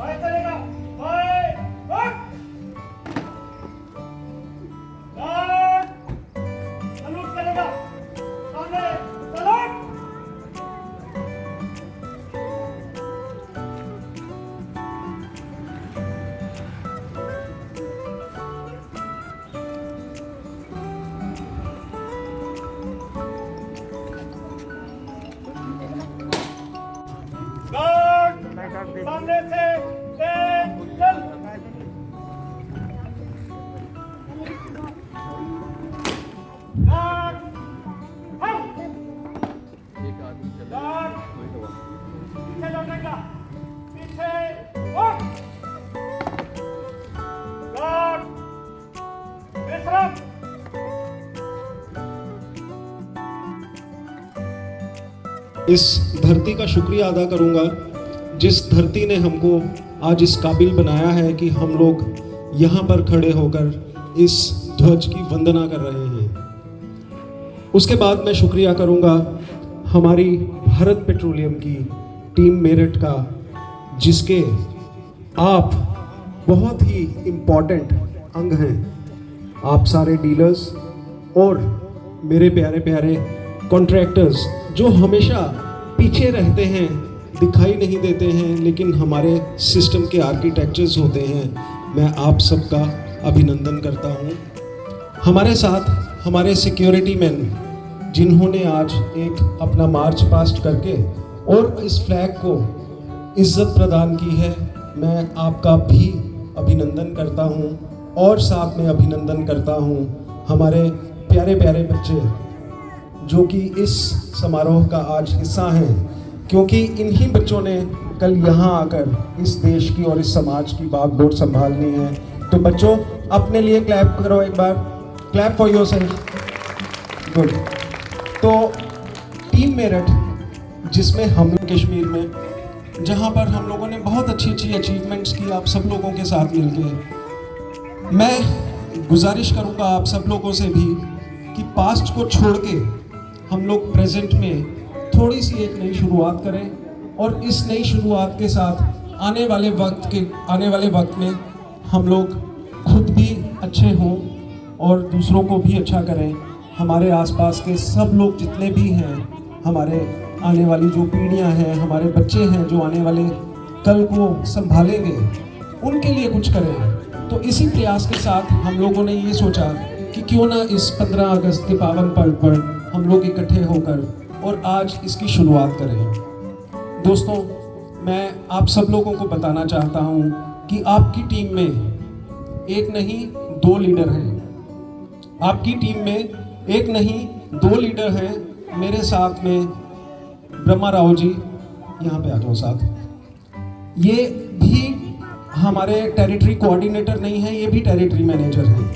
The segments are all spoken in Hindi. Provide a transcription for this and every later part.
भाई चलेगा भाई वक्त सलूट चलेगा सामने सलूट सामने से चल पीछे लौटेगा पीछे विश्राम इस धरती का शुक्रिया अदा करूंगा जिस धरती ने हमको आज इस काबिल बनाया है कि हम लोग यहाँ पर खड़े होकर इस ध्वज की वंदना कर रहे हैं। उसके बाद मैं शुक्रिया करूँगा हमारी भारत पेट्रोलियम की टीम मेरठ का, जिसके आप बहुत ही इम्पॉर्टेंट अंग हैं। आप सारे डीलर्स और मेरे प्यारे प्यारे कॉन्ट्रैक्टर्स जो हमेशा पीछे रहते हैं, दिखाई नहीं देते हैं, लेकिन हमारे सिस्टम के आर्किटेक्चर्स होते हैं, मैं आप सबका अभिनंदन करता हूं। हमारे साथ हमारे सिक्योरिटी मैन जिन्होंने आज एक अपना मार्च पास्ट करके और इस फ्लैग को इज्जत प्रदान की है, मैं आपका भी अभिनंदन करता हूं। और साथ में अभिनंदन करता हूं हमारे प्यारे प्यारे बच्चे जो कि इस समारोह का आज हिस्सा हैं, क्योंकि इन्हीं बच्चों ने कल यहाँ आकर इस देश की और इस समाज की बागडोर संभालनी है। तो बच्चों अपने लिए क्लैप करो, एक बार क्लैप फॉर योरसेल्फ। गुड। तो टीम मेरठ, जिसमें हम कश्मीर में जहाँ पर हम लोगों ने बहुत अच्छी अच्छी अचीवमेंट्स की आप सब लोगों के साथ मिलके, मैं गुजारिश करूँगा आप सब लोगों से भी कि पास्ट को छोड़ के हम लोग प्रेजेंट में थोड़ी सी एक नई शुरुआत करें और इस नई शुरुआत के साथ आने वाले वक्त में हम लोग खुद भी अच्छे हों और दूसरों को भी अच्छा करें। हमारे आसपास के सब लोग जितने भी हैं, हमारे आने वाली जो पीढ़ियां हैं, हमारे बच्चे हैं जो आने वाले कल को संभालेंगे, उनके लिए कुछ करें। तो इसी प्रयास के साथ हम लोगों ने ये सोचा कि क्यों ना इस 15 अगस्त के पावन पर्व पर हम लोग इकट्ठे होकर और आज इसकी शुरुआत करें। दोस्तों, मैं आप सब लोगों को बताना चाहता हूं कि आपकी टीम में एक नहीं 2 लीडर हैं। आपकी टीम में एक नहीं 2 लीडर हैं। मेरे साथ में ब्रह्मा राव जी, यहाँ पे आ जाओ साथ। ये भी हमारे टेरिटरी कोऑर्डिनेटर नहीं है, ये भी टेरिटरी मैनेजर हैं।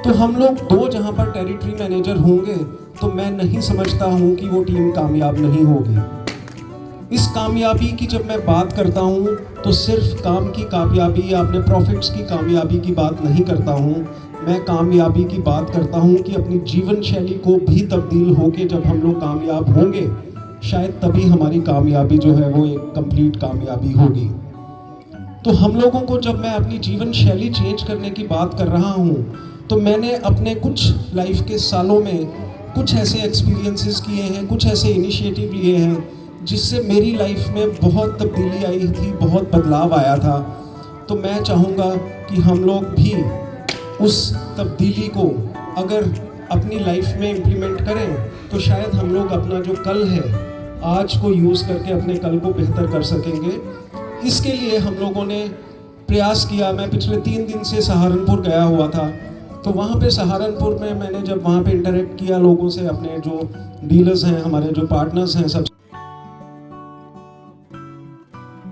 तो हम लोग 2 जहाँ पर टेरिटरी मैनेजर होंगे तो मैं नहीं समझता हूँ कि वो टीम कामयाब नहीं होगी। इस कामयाबी की जब मैं बात करता हूँ तो सिर्फ काम की कामयाबी या अपने प्रॉफिट्स की कामयाबी की बात नहीं करता हूँ। मैं कामयाबी की बात करता हूँ कि अपनी जीवन शैली को भी तब्दील होके जब हम लोग कामयाब होंगे, शायद तभी हमारी कामयाबी जो है वो एक कंप्लीट कामयाबी होगी। तो हम लोगों को, जब मैं अपनी जीवन शैली चेंज करने की बात कर रहा हूँ, तो मैंने अपने कुछ लाइफ के सालों में कुछ ऐसे एक्सपीरियंसेस किए हैं, कुछ ऐसे इनिशिएटिव लिए हैं जिससे मेरी लाइफ में बहुत तब्दीली आई थी, बहुत बदलाव आया था। तो मैं चाहूँगा कि हम लोग भी उस तब्दीली को अगर अपनी लाइफ में इम्प्लीमेंट करें तो शायद हम लोग अपना जो कल है, आज को यूज़ करके अपने कल को बेहतर कर सकेंगे। इसके लिए हम लोगों ने प्रयास किया। मैं पिछले 3 दिन से सहारनपुर गया हुआ था, तो वहाँ पे सहारनपुर में मैंने जब वहाँ पे इंटरेक्ट किया लोगों से, अपने जो डीलर्स हैं, हमारे जो पार्टनर्स हैं, सब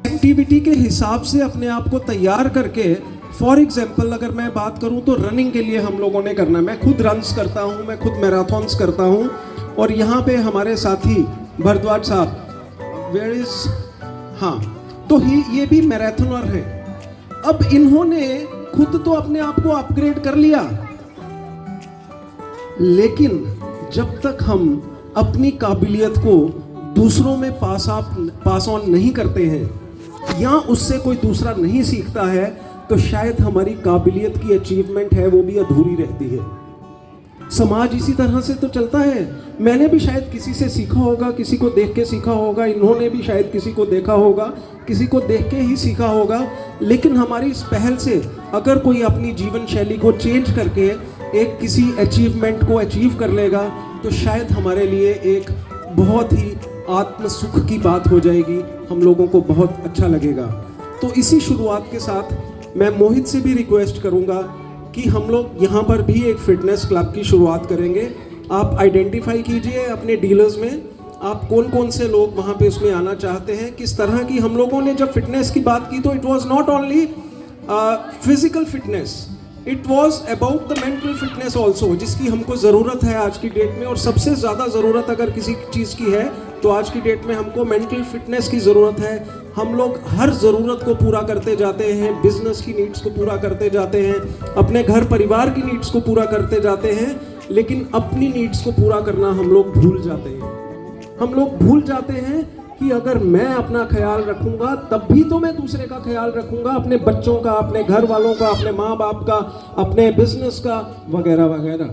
एक्टिविटी के हिसाब से अपने आप को तैयार करके, फॉर एग्जाम्पल अगर मैं बात करूँ तो रनिंग के लिए हम लोगों ने करना है। मैं खुद रन्स करता हूँ, मैं खुद मैराथन्स करता हूँ। और यहाँ पे हमारे साथी भरद्वाज साहब, वेयर इज, हाँ, तो ये भी मैराथनर हैं। अब इन्होंने खुद तो अपने आप को अपग्रेड कर लिया, लेकिन जब तक हम अपनी काबिलियत को दूसरों में पास ऑन नहीं करते हैं या उससे कोई दूसरा नहीं सीखता है तो शायद हमारी काबिलियत की अचीवमेंट है वो भी अधूरी रहती है। समाज इसी तरह से तो चलता है। मैंने भी शायद किसी से सीखा होगा, किसी को देख के सीखा होगा, इन्होंने भी शायद किसी को देखा होगा, किसी को देख के ही सीखा होगा। लेकिन हमारी इस पहल से अगर कोई अपनी जीवन शैली को चेंज करके एक किसी अचीवमेंट को अचीव कर लेगा तो शायद हमारे लिए एक बहुत ही आत्म सुख की बात हो जाएगी, हम लोगों को बहुत अच्छा लगेगा। तो इसी शुरुआत के साथ मैं मोहित से भी रिक्वेस्ट करूंगा कि हम लोग यहाँ पर भी एक फिटनेस क्लब की शुरुआत करेंगे। आप आइडेंटिफाई कीजिए अपने डीलर्स में आप कौन कौन से लोग वहाँ पे उसमें आना चाहते हैं। किस तरह की हम लोगों ने जब फिटनेस की बात की तो it was not only physical fitness, it was about the mental fitness also, जिसकी हमको ज़रूरत है आज की डेट में। और सबसे ज़्यादा ज़रूरत अगर किसी चीज़ की है तो आज की डेट में हमको मेंटल फिटनेस की ज़रूरत है। हम लोग हर ज़रूरत को पूरा करते जाते हैं, बिजनेस की नीड्स को पूरा करते जाते हैं, अपने घर परिवार की नीड्स को पूरा करते जाते हैं, लेकिन अपनी नीड्स को पूरा करना हम लोग भूल जाते हैं। हम लोग भूल जाते हैं कि अगर मैं अपना ख्याल रखूंगा तब भी तो मैं दूसरे का ख्याल रखूंगा, अपने बच्चों का, अपने घर वालों का, अपने माँ बाप का, अपने बिजनेस का, वगैरह वगैरह।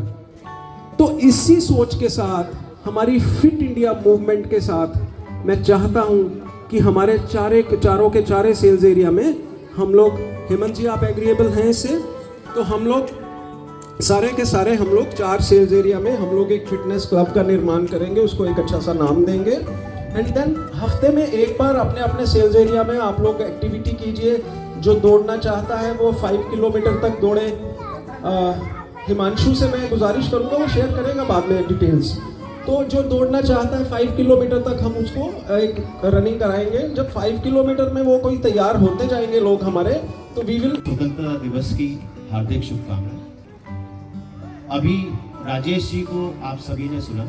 तो इसी सोच के साथ हमारी फिट इंडिया मूवमेंट के साथ मैं चाहता हूं कि हमारे चारों के चारे सेल्स एरिया में हम लोग, हेमंत जी आप एग्रीएबल हैं इससे, तो हम लोग सारे के सारे हम लोग 4 सेल्स एरिया में हम लोग एक फिटनेस क्लब का निर्माण करेंगे, उसको एक अच्छा सा नाम देंगे। एंड देन हफ्ते में एक बार अपने अपने सेल्स एरिया में आप लोग एक्टिविटी कीजिए। जो दौड़ना चाहता है वो 5 किलोमीटर तक दौड़े। हिमांशु से मैं गुजारिश करूंगा, वो शेयर करेगा बाद में डिटेल्स। तो जो दौड़ना चाहता है 5 किलोमीटर तक हम उसको एक रनिंग कराएंगे। जब 5 किलोमीटर में वो कोई तैयार होते जाएंगे लोग हमारे, तो वी विल। स्वतंत्रता दिवस की हार्दिक शुभकामनाएं। अभी राजेश जी को आप सभी ने सुना,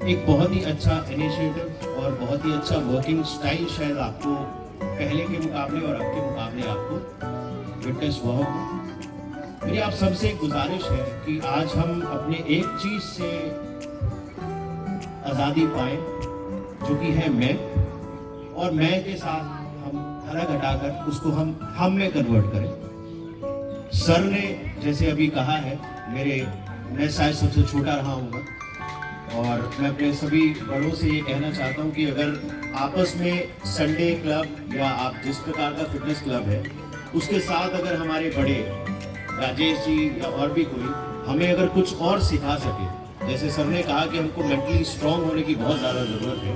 एक बहुत ही अच्छा इनिशिएटिव और बहुत ही अच्छा वर्किंग स्टाइल शायद आपको पहले के मुकाबले और अब के मुकाबले आपको विटनेस हुआ होगा। मेरी आप सबसे एक गुजारिश है कि आज हम अपने एक चीज से आज़ादी पाएं, जो कि है मैं, और मैं के साथ हम अलग हटाकर उसको हम में कन्वर्ट करें। सर ने जैसे अभी कहा है, मैं शायद सबसे छोटा रहा हूँ और मैं अपने सभी बड़ों से ये कहना चाहता हूँ कि अगर आपस में संडे क्लब या आप जिस प्रकार का फिटनेस क्लब है उसके साथ अगर हमारे बड़े राजेश जी या और भी कोई हमें अगर कुछ और सिखा सके, जैसे सर ने कहा कि हमको मेंटली स्ट्रांग होने की बहुत ज़्यादा ज़रूरत है,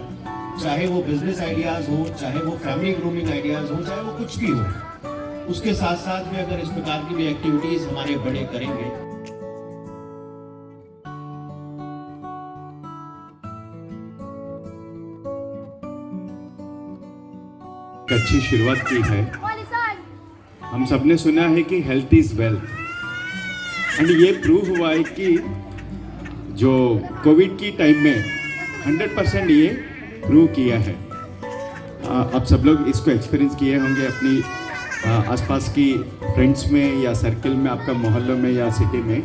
चाहे वो बिजनेस आइडियाज़ हो, चाहे वो फैमिली ग्रूमिंग आइडियाज़ हो, चाहे वो कुछ भी हो, उसके साथ साथ में अगर इस प्रकार की भी एक्टिविटीज़ हमारे बड़े करेंगे। अच्छी शुरुआत की है। हम सबने सुना है कि हेल्थ इज वेल्थ, एंड ये प्रूव हुआ है कि जो कोविड की टाइम में 100% ये प्रूव किया है। आप सब लोग इसको एक्सपीरियंस किए होंगे अपनी आसपास की फ्रेंड्स में या सर्कल में, आपका मोहल्लों में या सिटी में।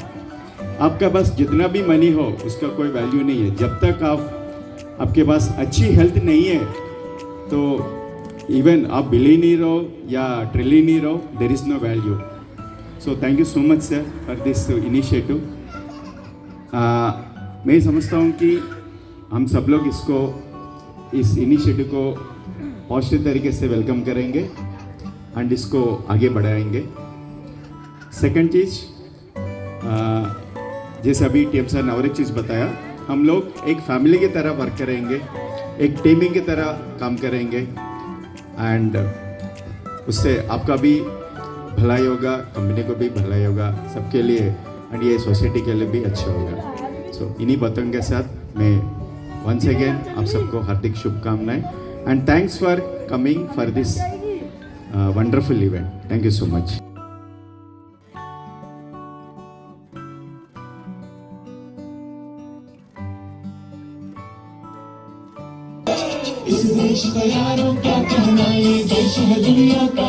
आपका पास जितना भी मनी हो उसका कोई वैल्यू नहीं है जब तक आपके पास अच्छी हेल्थ नहीं है। तो इवन आप बिलियनियर हो या ट्रिलियनियर हो, there is no value. So thank you so much sir for this initiative. मैं समझता हूँ कि हम सब लोग इस इनिशिएटिव को पॉजिटिव तरीके से वेलकम करेंगे एंड इसको आगे बढ़ाएंगे। सेकंड चीज़, जैसे अभी टीएम सर ने और एक चीज़ बताया, हम लोग एक फैमिली की तरह वर्क करेंगे, एक टीमिंग की तरह काम करेंगे, एंड उससे आपका भी भलाई होगा, कंपनी को भी भलाई होगा, सबके लिए, एंड ये सोसाइटी के लिए भी अच्छा होगा। सो इन्हीं बातों के साथ मैं वंस अगेन आप सबको हार्दिक शुभकामनाएं and thanks for coming for this wonderful event. Thank you so much. इस देश का यारों क्या कहना, ये देश है दुनिया का